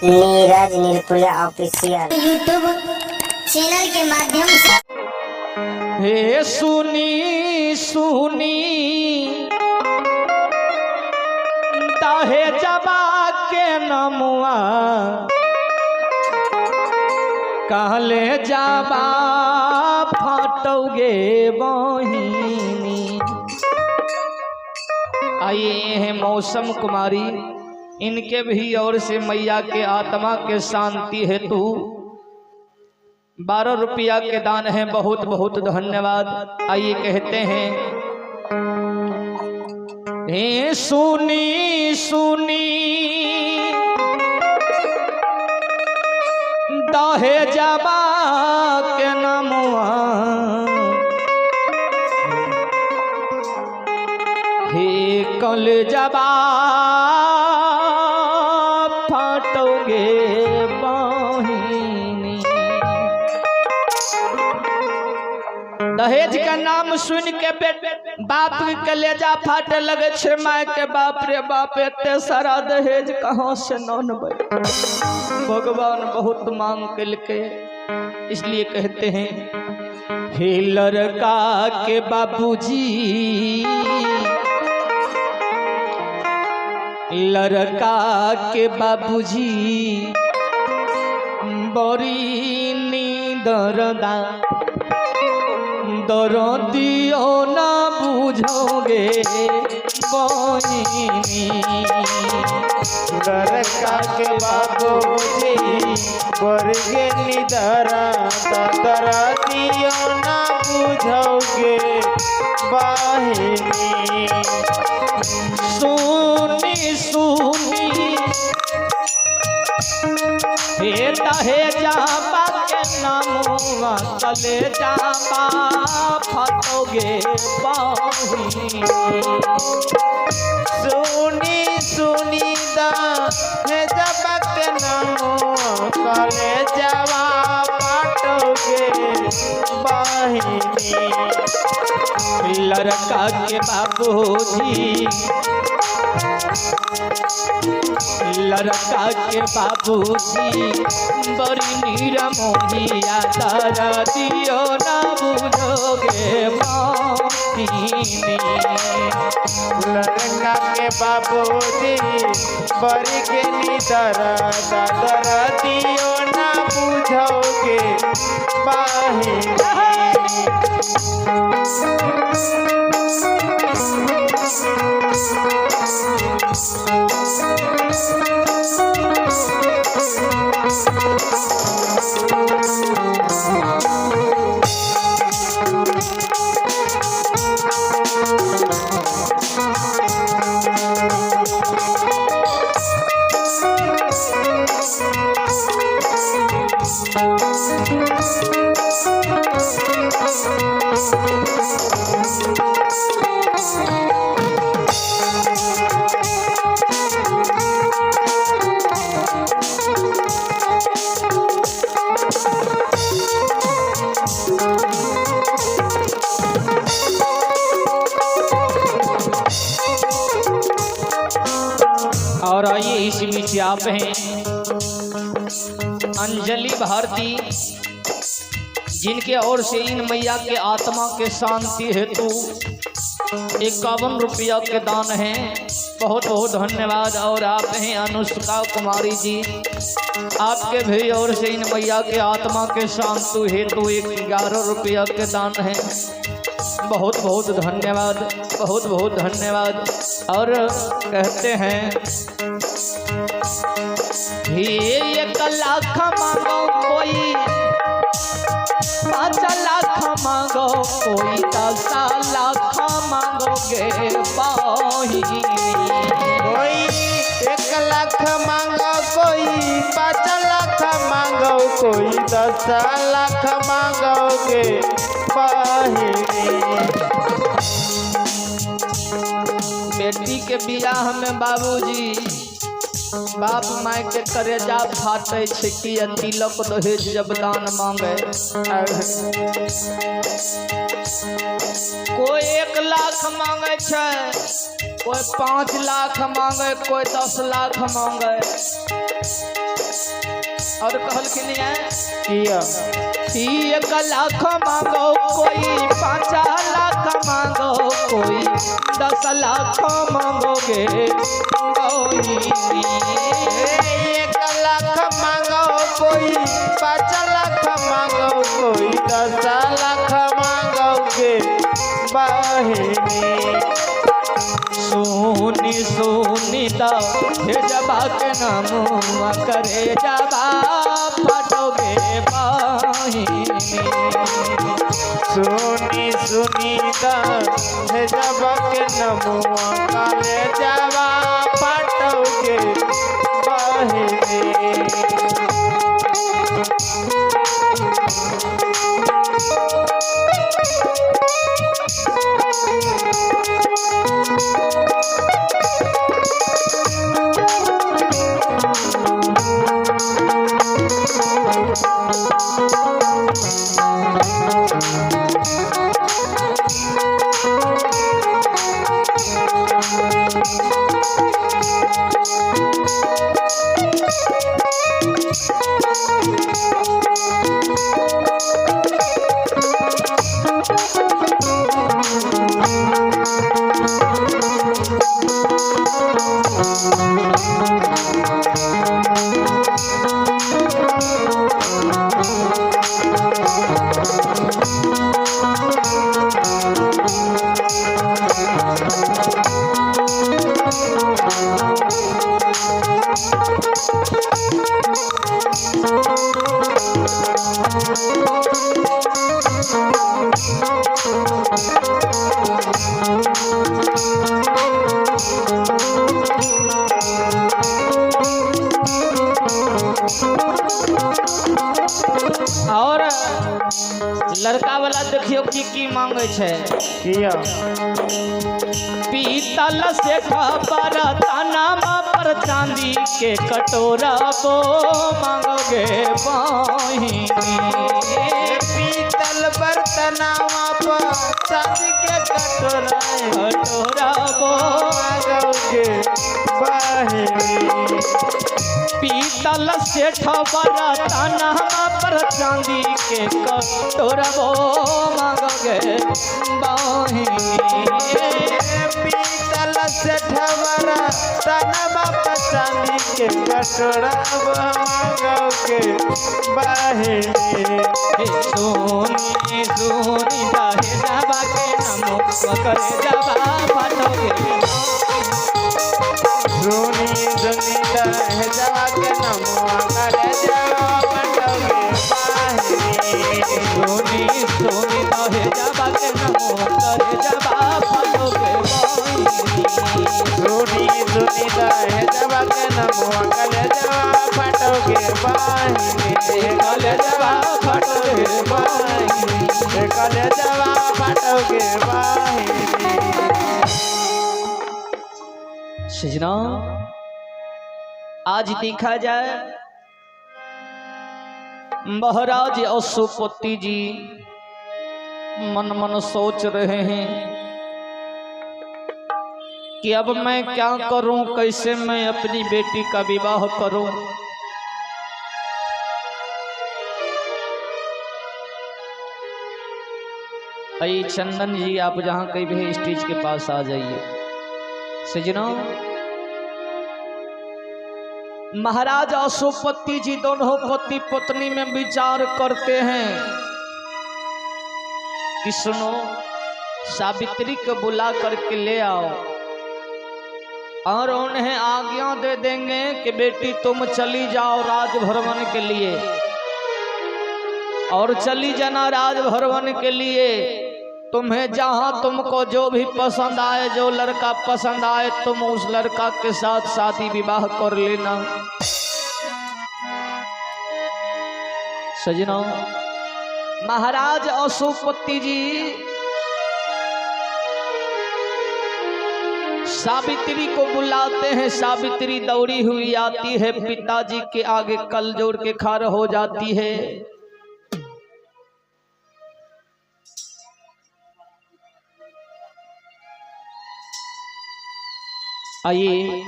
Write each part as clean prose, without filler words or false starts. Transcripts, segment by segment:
Neeraj निर्कुला official YouTube channel के माध्यम से। हे सुनी सुनी ताहे जबा के नमुआ कहले जबा फटोगे बहिनी। आइए हैं मौसम कुमारी, इनके भी ओर से मैया के आत्मा के शांति हेतु 12 रुपया के दान है। बहुत बहुत धन्यवाद। आइए कहते हैं, हे सुनी सुनी दहे जबा के नमुआ हे कल जबा फटोगे बहिनी। दहेज का नाम सुन के बाप के कलेजा फाटे लगे छे। माय के बाप रे बाप, एते सारा दहेज कहाँ से नौनबे। भगवान बहुत मांग के, इसलिए कहते हैं, हे लड़का के बाबूजी, लड़का के बाबूजी बड़ी नींदरदा दरदियो ना बुझोगे बहिनी। लड़का के बाबूजी बरगे निदरा दरदियो ना बुझोगे बहिनी। सुनी सुनी हे दहे जाबा के नामुआ कले जाबा फटोगे बहिनी। सुनी सुनी दा हे जबक नमो कले जवा पाटोगे बहिनी। लड़का के बाबूजी, लड़का के बाबूजी बड़ी नीरमोहिया दरदियो ना बुझोगे बहिनी। लड़का के बाबूजी बरगे निदरा दरदियो ना बुझोगे बहिनी। और आइए इस बीच आप हैं अंजलि भारती, जिनके ओर से इन मैया के आत्मा के शांति हेतु 51 रुपया के दान है। बहुत बहुत धन्यवाद। और आप हैं अनुष्का कुमारी जी, आपके भी ओर से इन मैया के आत्मा के शांति हेतु 11 रुपया के दान है। बहुत बहुत धन्यवाद, बहुत बहुत धन्यवाद। और कहते हैं, हे 1 लाख मांगो कोई 5 लाख मांगो कोई 10 लाख मांगोगे बहिनी। कोई 1 लाख मांगो कोई 5 लाख मांगो कोई 10 लाख मांगोगे बहिनी। बेटी के बियाह में बाबूजी बाप माय के करेजा फाटे छे कि तिलक दहेज जब दान मांगे। कोई 1 लाख मांगे छे, कोई 5 लाख मांगे, कोई 10 लाख मांगे। और कहल के लिए किया 1 लाख मांगो कोई 5 लाख मांगो कोई 10 लाख मांगोगे कोई 1 लाख मांगो कोई 5 लाख मांगो कोई 10 लाख मांगोगे बहिनी सुनी सुनीता हे जबा के नाम करे जबा फटोगे बहिनी सुनी सुनीता हे जब के नमुआ काले जवा फटोगे बहिनी और लड़का वाला देखियो की मांगे छे किया पीतल से खबर तनामा पर चांदी के कटोरा वो मांगोगे बहिनी पीतल बर्तनवा पर चांदी के कटोरा वो मांगोगे बहिनी पीतल से खबर तनामा पर चांदी के कटोरा वो मांगोगे बहिनी पीतल से ठवरा तनवा पर चांदी के कटोरा मांगोगे बहिनी सोनी सोनी दाहे जाबा के नमो करे जाबा फटोगे सोनी सुनीता है जवा के नमो करे जवा फटोगे बहिनी सोनी सोनी दाहे जाबा के नमो करे जाबा फटोगे सोनी सुनीता है जवा के नमो करे जवा फटोगे बहिनी कले जाबा फटोगे बहिनी कले जवा फटोगे बहिनी सजना आज देखा जाए महाराज अशुपति जी मन मन सोच रहे हैं कि अब मैं क्या करूं, कैसे मैं अपनी बेटी का विवाह करूं। भाई चंदन जी आप जहां कहीं भी स्टेज के पास आ जाइए। सजनों महाराज अशुपति जी दोनों पति पत्नी में विचार करते हैं कि सुनो सावित्री को बुला करके ले आओ और उन्हें आज्ञा दे देंगे कि बेटी तुम चली जाओ राजभवन के लिए और चली जाना राजभवन के लिए। तुम्हें जहां तुमको जो भी पसंद आए, जो लड़का पसंद आए, तुम उस लड़का के साथ शादी विवाह कर लेना। सजनों महाराज अशुपति जी सावित्री को बुलाते हैं। सावित्री दौड़ी हुई आती है, पिताजी के आगे कल जोड़ के खड़ा हो जाती है। आइए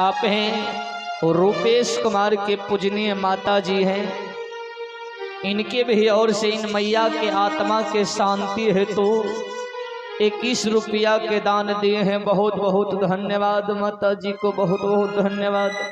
आप हैं और रूपेश कुमार के पूजनीय माता जी हैं, इनके भी ओर से इन मैया के आत्मा के शांति हेतु 21 रुपया के दान दिए हैं। बहुत बहुत धन्यवाद माता जी को, बहुत बहुत धन्यवाद।